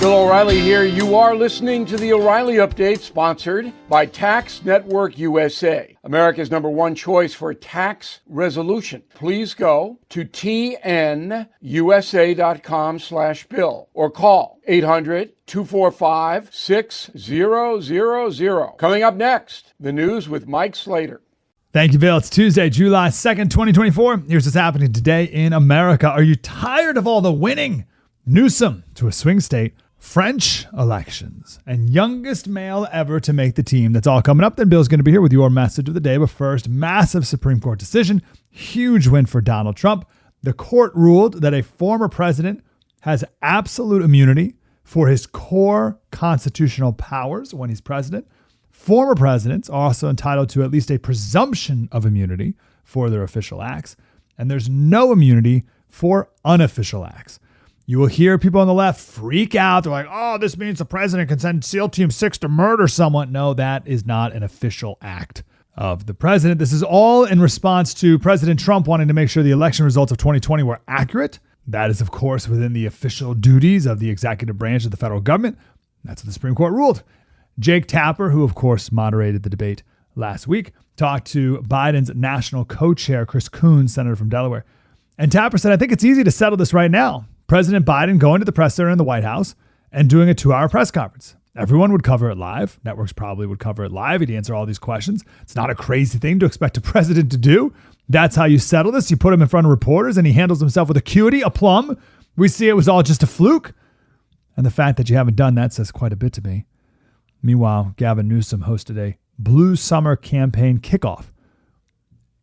Bill O'Reilly here. You are listening to the O'Reilly Update, sponsored by Tax Network USA, America's #1 choice for tax resolution. Please go to tnusa.com/bill or call 800-245-6000. Coming up next, the news with Mike Slater. Thank you, Bill. It's Tuesday, July 2nd, 2024. Here's what's happening today in America. Are you tired of all the winning? Newsom to a swing state, French elections, and youngest male ever to make the team. That's all coming up. Then Bill's going to be here with your message of the day. But first, massive Supreme Court decision. Huge win for Donald Trump. The court ruled that a former president has absolute immunity for his core constitutional powers when he's president. Former presidents are also entitled to at least a presumption of immunity for their official acts. And there's no immunity for unofficial acts. You will hear people on the left freak out. They're like, oh, this means the president can send SEAL Team 6 to murder someone. No, that is not an official act of the president. This is all in response to President Trump wanting to make sure the election results of 2020 were accurate. That is, of course, within the official duties of the executive branch of the federal government. That's what the Supreme Court ruled. Jake Tapper, who, of course, moderated the debate last week, talked to Biden's national co-chair, Chris Coons, senator from Delaware. And Tapper said, I think it's easy to settle this right now. President Biden going to the press center in the White House and doing a 2-hour press conference. Everyone would cover it live. Networks probably would cover it live. He'd answer all these questions. It's not a crazy thing to expect a president to do. That's how you settle this. You put him in front of reporters and he handles himself with acuity, aplomb. We see it was all just a fluke. And the fact that you haven't done that says quite a bit to me. Meanwhile, Gavin Newsom hosted a Blue Summer campaign kickoff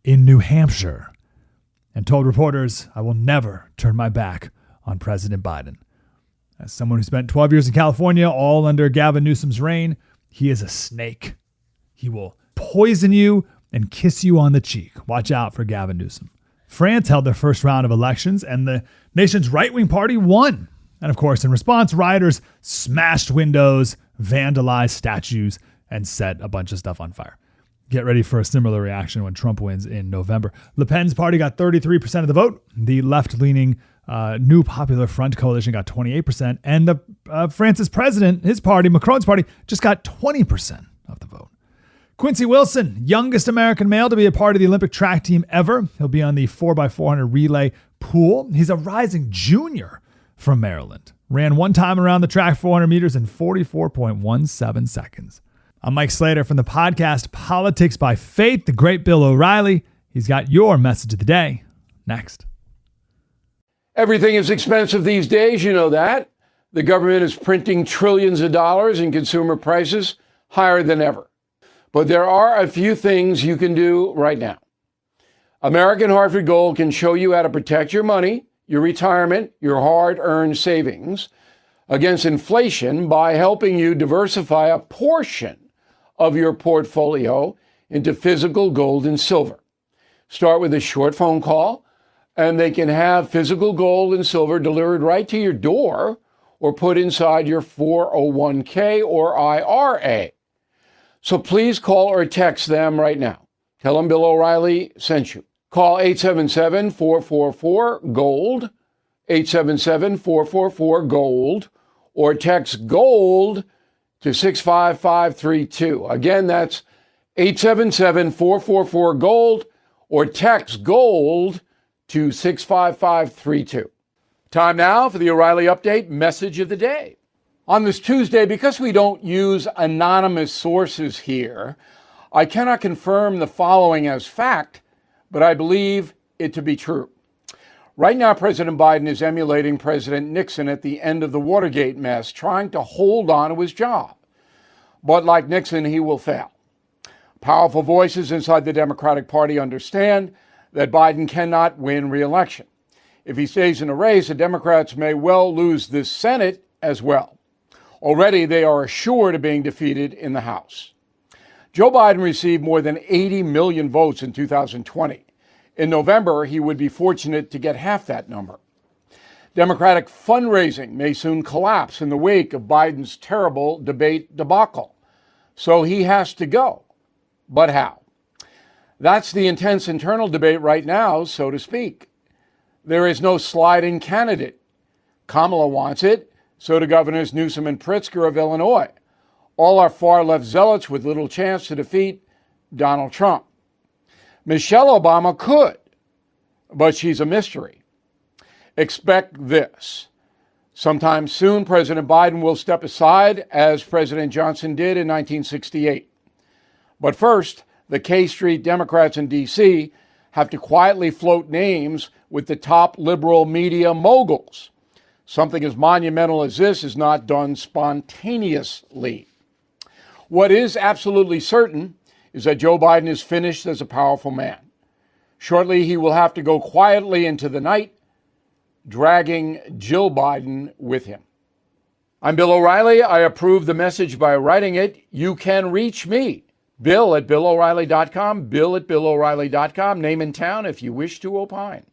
in New Hampshire and told reporters, I will never turn my back on President Biden. As someone who spent 12 years in California, all under Gavin Newsom's reign, he is a snake. He will poison you and kiss you on the cheek. Watch out for Gavin Newsom. France held their first round of elections and the nation's right-wing party won. And of course, in response, rioters smashed windows, vandalized statues, and set a bunch of stuff on fire. Get ready for a similar reaction when Trump wins in November. Le Pen's party got 33% of the vote. The left-leaning New Popular Front coalition got 28%. And the France's president, his party, Macron's party, just got 20% of the vote. Quincy Wilson, youngest American male to be a part of the Olympic track team ever. He'll be on the 4x400 relay pool. He's a rising junior from Maryland. Ran one time around the track 400 meters in 44.17 seconds. I'm Mike Slater from the podcast Politics by Faith, the great Bill O'Reilly. He's got your message of the day next. Everything is expensive these days, you know that. The government is printing trillions of dollars and consumer prices higher than ever. But there are a few things you can do right now. American Hartford Gold can show you how to protect your money, your retirement, your hard-earned savings against inflation by helping you diversify a portion of your portfolio into physical gold and silver. Start with a short phone call, and they can have physical gold and silver delivered right to your door or put inside your 401k or IRA. So please call or text them right now. Tell them Bill O'Reilly sent you. Call 877-444-GOLD, 877-444-GOLD, or text GOLD to 65532. Again, that's 877-444-GOLD, or text GOLD to 65532. Time now for the O'Reilly Update message of the day. On this Tuesday, because we don't use anonymous sources here, I cannot confirm the following as fact, but I believe it to be true. Right now, President Biden is emulating President Nixon at the end of the Watergate mess, trying to hold on to his job. But like Nixon, he will fail. Powerful voices inside the Democratic Party understand that Biden cannot win re-election. If he stays in the race, the Democrats may well lose this Senate as well. Already, they are assured of being defeated in the House. Joe Biden received more than 80 million votes in 2020. In November, he would be fortunate to get half that number. Democratic fundraising may soon collapse in the wake of Biden's terrible debate debacle. So he has to go. But how? That's the intense internal debate right now, so to speak. There is no sliding candidate. Kamala wants it. So do Governors Newsom and Pritzker of Illinois. All are far-left zealots with little chance to defeat Donald Trump. Michelle Obama could, but she's a mystery. Expect this. Sometime soon, President Biden will step aside, as President Johnson did in 1968. But first, the K Street Democrats in D.C. have to quietly float names with the top liberal media moguls. Something as monumental as this is not done spontaneously. What is absolutely certain is that Joe Biden is finished as a powerful man. Shortly, he will have to go quietly into the night, dragging Jill Biden with him. I'm Bill O'Reilly. I approve the message by writing it. You can reach me, Bill at BillO'Reilly.com, Bill at BillO'Reilly.com, name and town if you wish to opine.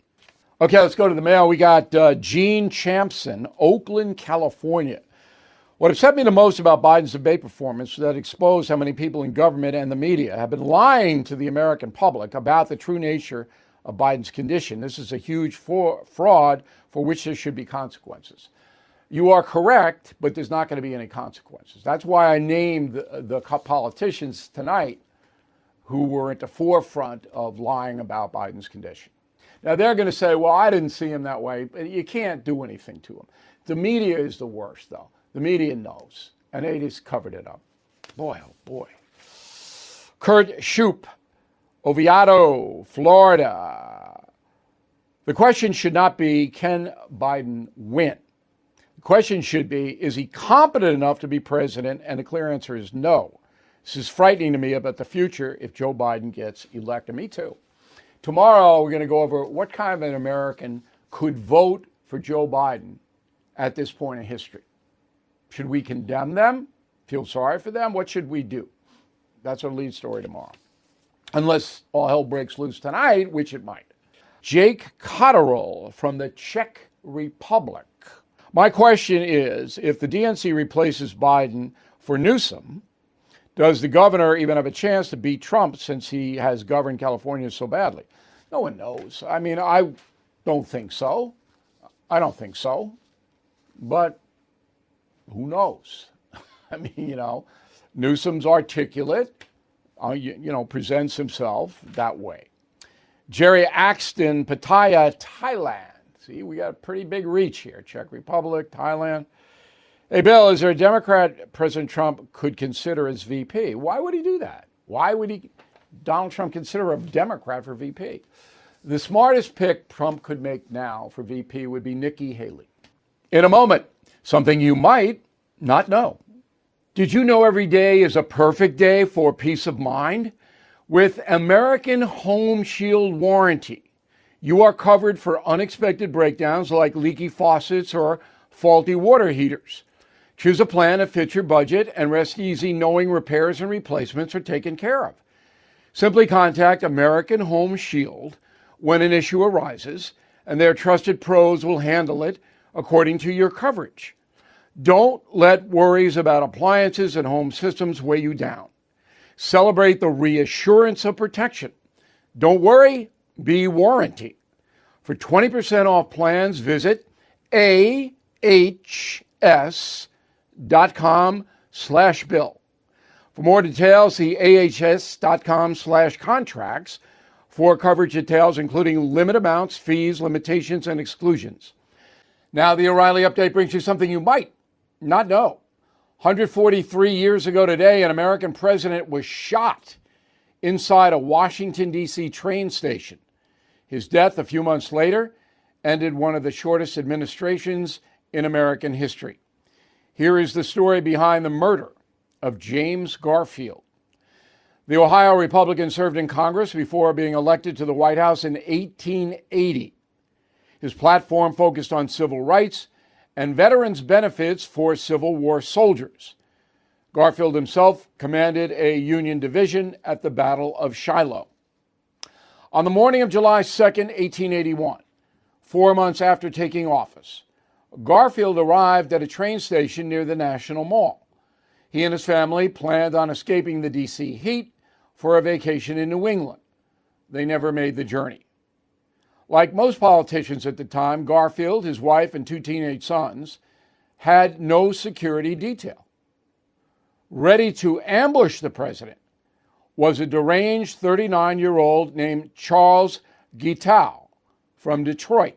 Okay, let's go to the mail. We got Gene Champson, Oakland, California. What upset me the most about Biden's debate performance was that it exposed how many people in government and the media have been lying to the American public about the true nature of Biden's condition. This is a huge fraud for which there should be consequences. You are correct, but there's not going to be any consequences. That's why I named the politicians tonight who were at the forefront of lying about Biden's condition. Now, they're going to say, well, I didn't see him that way. But you can't do anything to him. The media is the worst, though. The media knows, and they just covered it up. Boy, oh boy. Kurt Shoup, Oviedo, Florida. The question should not be, can Biden win? The question should be, is he competent enough to be president? And the clear answer is no. This is frightening to me about the future if Joe Biden gets elected. Me too. Tomorrow, we're going to go over what kind of an American could vote for Joe Biden at this point in history. Should we condemn them? Feel sorry for them? What should we do? That's our lead story tomorrow. Unless all hell breaks loose tonight, which it might. Jake Cotterill from the Czech Republic. My question is, if the DNC replaces Biden for Newsom, does the governor even have a chance to beat Trump since he has governed California so badly? No one knows. I mean, I don't think so. I don't think so. But who knows? I mean, Newsom's articulate, presents himself that way. Jerry Axton, Pattaya, Thailand. See, we got a pretty big reach here. Czech Republic, Thailand. Hey, Bill, is there a Democrat President Trump could consider as VP? Why would he do that? Why would Donald Trump consider a Democrat for VP? The smartest pick Trump could make now for VP would be Nikki Haley. In a moment, something you might not know. Did you know every day is a perfect day for peace of mind? With American Home Shield Warranty, you are covered for unexpected breakdowns like leaky faucets or faulty water heaters. Choose a plan that fits your budget and rest easy knowing repairs and replacements are taken care of. Simply contact American Home Shield when an issue arises, and their trusted pros will handle it according to your coverage. Don't let worries about appliances and home systems weigh you down. Celebrate the reassurance of protection. Don't worry, be warranty. For 20% off plans, visit ahs.com/bill. For more details, see ahs.com/contracts for coverage details, including limit amounts, fees, limitations, and exclusions. Now, the O'Reilly Update brings you something you might not know. 143 years ago today, an American president was shot inside a Washington, D.C. train station. His death a few months later ended one of the shortest administrations in American history. Here is the story behind the murder of James Garfield. The Ohio Republican served in Congress before being elected to the White House in 1880. His platform focused on civil rights and veterans' benefits for Civil War soldiers. Garfield himself commanded a Union division at the Battle of Shiloh. On the morning of July 2nd, 1881, 4 months after taking office, Garfield arrived at a train station near the National Mall. He and his family planned on escaping the D.C. heat for a vacation in New England. They never made the journey. Like most politicians at the time, Garfield, his wife, and 2 teenage sons had no security detail. Ready to ambush the president was a deranged 39-year-old named Charles Guiteau from Detroit.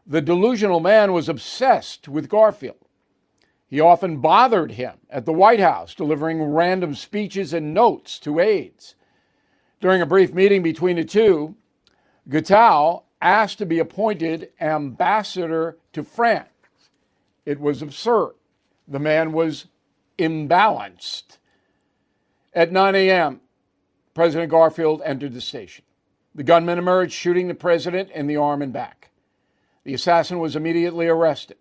The delusional man was obsessed with Garfield. He often bothered him at the White House, delivering random speeches and notes to aides. During a brief meeting between the two, Guiteau asked to be appointed ambassador to France. It was absurd. The man was imbalanced. At 9 a.m., President Garfield entered the station. The gunman emerged, shooting the president in the arm and back. The assassin was immediately arrested.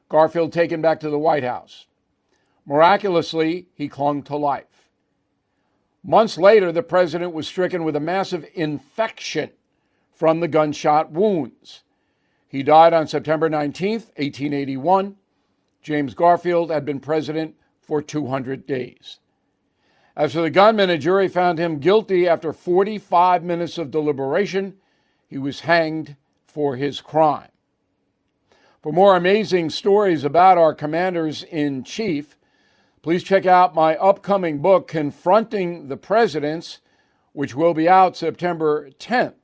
Garfield taken back to the White House. Miraculously, he clung to life. Months later, the president was stricken with a massive infection from the gunshot wounds. He died on September 19, 1881. James Garfield had been president for 200 days. As for the gunman, a jury found him guilty after 45 minutes of deliberation. He was hanged for his crime. For more amazing stories about our commanders-in-chief, please check out my upcoming book, Confronting the Presidents, which will be out September 10th.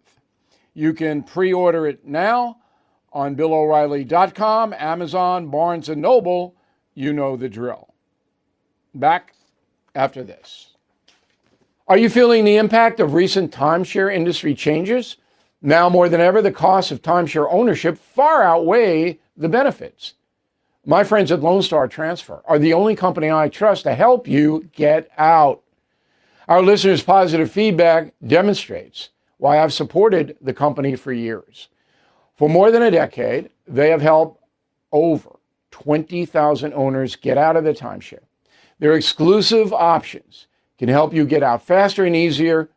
You can pre-order it now on BillO'Reilly.com, Amazon, Barnes & Noble. You know the drill. Back after this. Are you feeling the impact of recent timeshare industry changes? Now more than ever, the costs of timeshare ownership far outweigh the benefits. My friends at Lone Star Transfer are the only company I trust to help you get out. Our listeners' positive feedback demonstrates why I've supported the company for years. For more than a decade, they have helped over 20,000 owners get out of the timeshare. Their exclusive options can help you get out faster and easier,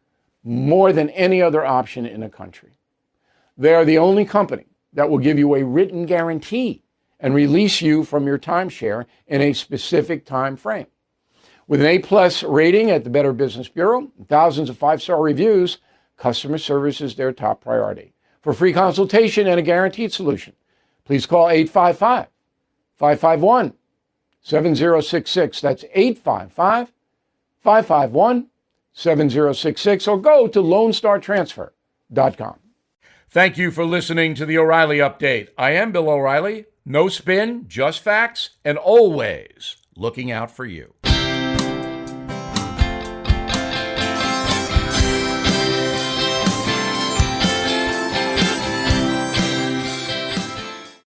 more than any other option in the country. They are the only company that will give you a written guarantee and release you from your timeshare in a specific time frame. With an A+ rating at the Better Business Bureau and thousands of 5-star reviews, customer service is their top priority. For free consultation and a guaranteed solution, please call 855-551-7066. That's 855-551-7066, or go to LoneStarTransfer.com. Thank you for listening to the O'Reilly Update. I am Bill O'Reilly. No spin, just facts, and always looking out for you.